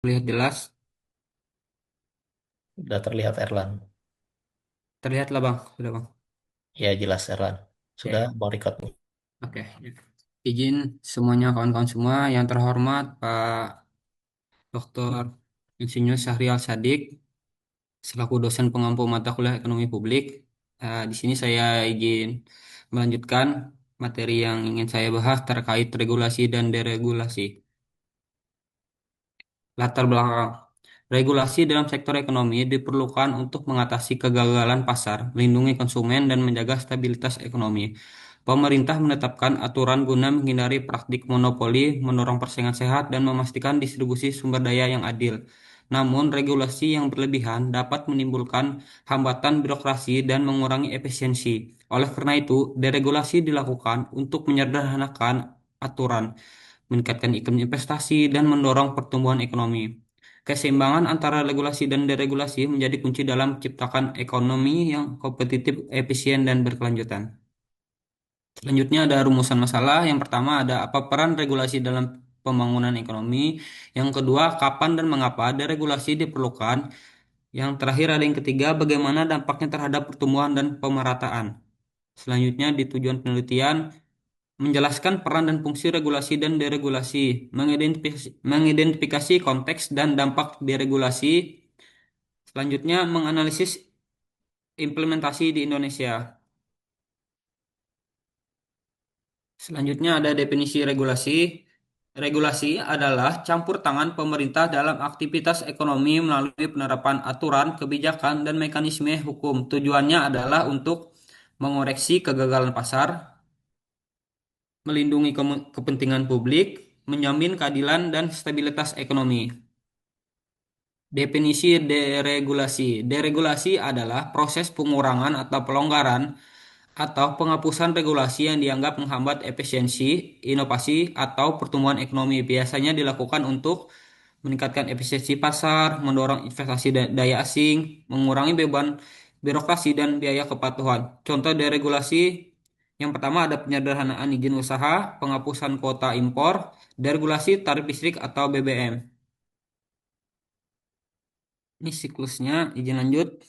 Terlihat jelas. Sudah terlihat Erlan. Terlihatlah Bang. Sudah Bang. Ya jelas Erlan. Sudah Oke. mau record nih. Oke. Izin semuanya kawan-kawan semua yang terhormat Pak Dr. Insinyur Syahrial Sadik selaku dosen pengampu mata kuliah Ekonomi Publik. Di sini saya izin melanjutkan materi yang ingin saya bahas terkait regulasi dan deregulasi. Latar belakang. Regulasi dalam sektor ekonomi diperlukan untuk mengatasi kegagalan pasar, melindungi konsumen, dan menjaga stabilitas ekonomi. Pemerintah menetapkan aturan guna menghindari praktik monopoli, mendorong persaingan sehat, dan memastikan distribusi sumber daya yang adil. Namun, regulasi yang berlebihan dapat menimbulkan hambatan birokrasi dan mengurangi efisiensi. Oleh karena itu, deregulasi dilakukan untuk menyederhanakan aturan, meningkatkan iklim investasi, dan mendorong pertumbuhan ekonomi. Keseimbangan antara regulasi dan deregulasi menjadi kunci dalam menciptakan ekonomi yang kompetitif, efisien, dan berkelanjutan. Selanjutnya ada rumusan masalah. Yang pertama ada apa peran regulasi dalam pembangunan ekonomi. Yang kedua, kapan dan mengapa deregulasi diperlukan. Yang terakhir ada yang ketiga, bagaimana dampaknya terhadap pertumbuhan dan pemerataan. Selanjutnya di tujuan penelitian, menjelaskan peran dan fungsi regulasi dan deregulasi, mengidentifikasi konteks dan dampak deregulasi. Selanjutnya, menganalisis implementasi di Indonesia. Selanjutnya ada definisi regulasi. Regulasi adalah campur tangan pemerintah dalam aktivitas ekonomi melalui penerapan aturan, kebijakan, dan mekanisme hukum. Tujuannya adalah untuk mengoreksi kegagalan pasar, melindungi kepentingan publik, menjamin keadilan dan stabilitas ekonomi. Definisi deregulasi. Deregulasi adalah proses pengurangan atau pelonggaran atau penghapusan regulasi yang dianggap menghambat efisiensi, inovasi, atau pertumbuhan ekonomi. Biasanya dilakukan untuk meningkatkan efisiensi pasar, mendorong investasi daya asing, mengurangi beban birokrasi dan biaya kepatuhan. Contoh deregulasi yang pertama ada penyederhanaan izin usaha, penghapusan kuota impor, deregulasi tarif listrik atau BBM. Ini siklusnya, izin lanjut.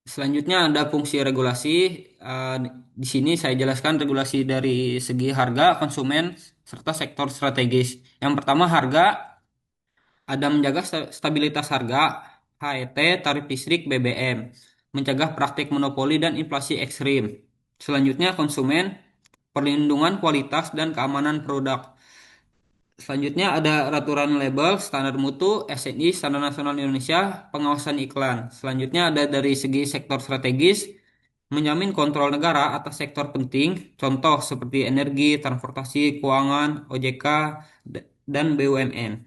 Selanjutnya ada fungsi regulasi. Eh, di sini saya jelaskan regulasi dari segi harga, konsumen, serta sektor strategis. Yang pertama harga, ada menjaga stabilitas harga, HET, tarif listrik, BBM, mencegah praktik monopoli dan inflasi ekstrim. Selanjutnya konsumen, perlindungan kualitas dan keamanan produk. Selanjutnya ada aturan label, standar mutu, SNI, Standar Nasional Indonesia, pengawasan iklan. Selanjutnya ada dari segi sektor strategis, menjamin kontrol negara atas sektor penting, contoh seperti energi, transportasi, keuangan, OJK, dan BUMN.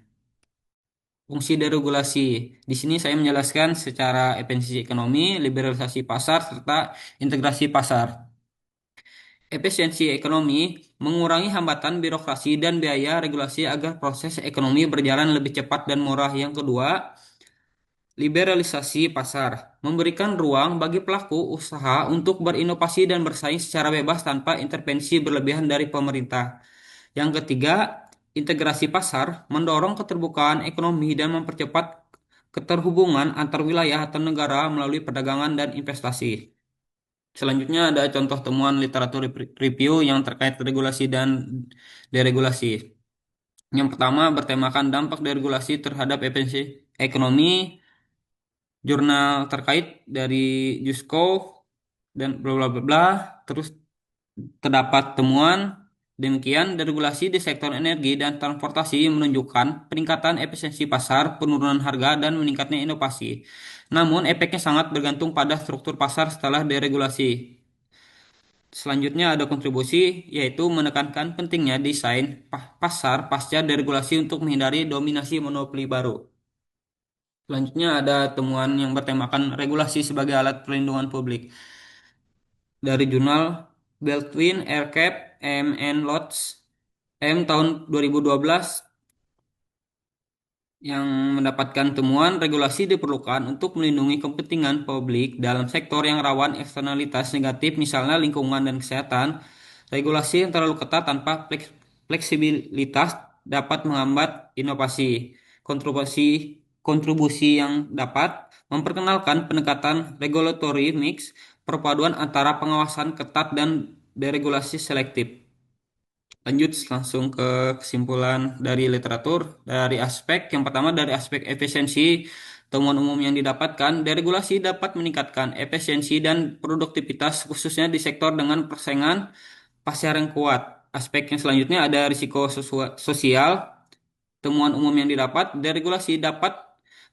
Fungsi deregulasi. Di sini saya menjelaskan secara efisiensi ekonomi, liberalisasi pasar, serta integrasi pasar. Efisiensi ekonomi mengurangi hambatan birokrasi dan biaya regulasi agar proses ekonomi berjalan lebih cepat dan murah. Yang kedua, liberalisasi pasar memberikan ruang bagi pelaku usaha untuk berinovasi dan bersaing secara bebas tanpa intervensi berlebihan dari pemerintah. Yang ketiga, integrasi pasar mendorong keterbukaan ekonomi dan mempercepat keterhubungan antar wilayah atau negara melalui perdagangan dan investasi. Selanjutnya ada contoh temuan literatur review yang terkait regulasi dan deregulasi. Yang pertama bertemakan dampak deregulasi terhadap efisiensi ekonomi, jurnal terkait dari Jusko dan bla bla bla bla. Terus terdapat temuan demikian deregulasi di sektor energi dan transportasi menunjukkan peningkatan efisiensi pasar, penurunan harga, dan meningkatnya inovasi. Namun efeknya sangat bergantung pada struktur pasar setelah deregulasi. Selanjutnya ada kontribusi, yaitu menekankan pentingnya desain pasar pasca deregulasi untuk menghindari dominasi monopoli baru. Selanjutnya ada temuan yang bertemakan regulasi sebagai alat perlindungan publik dari jurnal Baldwin, Aircap, M. Lotz, M tahun 2012 yang mendapatkan temuan regulasi diperlukan untuk melindungi kepentingan publik dalam sektor yang rawan eksternalitas negatif, misalnya lingkungan dan kesehatan. Regulasi yang terlalu ketat tanpa fleksibilitas dapat menghambat inovasi. Kontribusi kontribusi yang dapat memperkenalkan pendekatan regulatory mix, perpaduan antara pengawasan ketat dan deregulasi selektif. Lanjut langsung ke kesimpulan dari literatur. Dari aspek yang pertama dari aspek efisiensi temuan umum yang didapatkan, deregulasi dapat meningkatkan efisiensi dan produktivitas khususnya di sektor dengan persaingan pasar yang kuat. Aspek yang selanjutnya ada risiko sosial. Temuan umum yang didapat, deregulasi dapat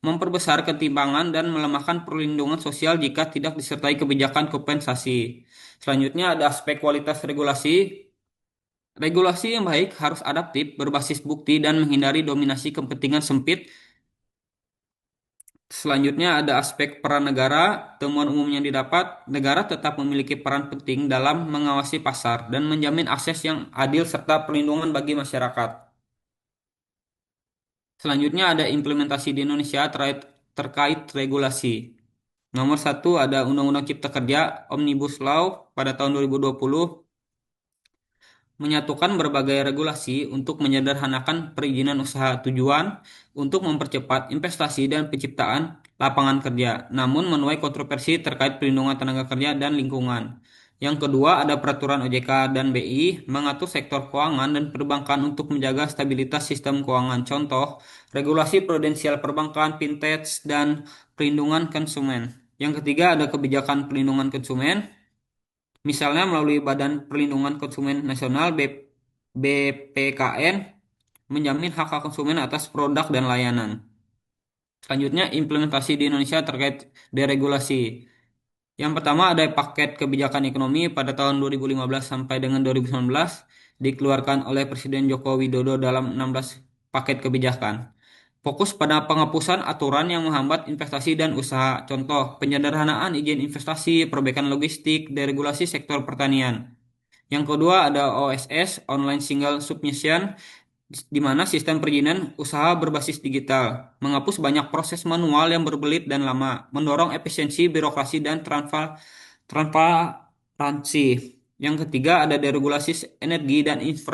memperbesar ketimpangan dan melemahkan perlindungan sosial jika tidak disertai kebijakan kompensasi. Selanjutnya ada aspek kualitas regulasi. Regulasi yang baik harus adaptif, berbasis bukti, dan menghindari dominasi kepentingan sempit. Selanjutnya ada aspek peran negara. Temuan umum yang didapat, negara tetap memiliki peran penting dalam mengawasi pasar dan menjamin akses yang adil serta perlindungan bagi masyarakat. Selanjutnya ada implementasi di Indonesia terkait regulasi. Nomor satu ada Undang-Undang Cipta Kerja Omnibus Law pada tahun 2020 menyatukan berbagai regulasi untuk menyederhanakan perizinan usaha tujuan untuk mempercepat investasi dan penciptaan lapangan kerja, namun menuai kontroversi terkait perlindungan tenaga kerja dan lingkungan. Yang kedua ada peraturan OJK dan BI mengatur sektor keuangan dan perbankan untuk menjaga stabilitas sistem keuangan. Contoh, regulasi prudensial perbankan, fintech, dan perlindungan konsumen. Yang ketiga ada kebijakan perlindungan konsumen. Misalnya melalui Badan Perlindungan Konsumen Nasional BPKN menjamin hak-hak konsumen atas produk dan layanan. Selanjutnya implementasi di Indonesia terkait deregulasi. Yang pertama ada paket kebijakan ekonomi pada tahun 2015 sampai dengan 2019 dikeluarkan oleh Presiden Joko Widodo dalam 16 paket kebijakan. Fokus pada penghapusan aturan yang menghambat investasi dan usaha. Contoh, penyederhanaan izin investasi, perbaikan logistik, deregulasi sektor pertanian. Yang kedua ada OSS, Online Single Submission, di mana sistem perizinan usaha berbasis digital, menghapus banyak proses manual yang berbelit dan lama, mendorong efisiensi birokrasi dan transparansi. Yang ketiga ada deregulasi energi dan infrastruktur.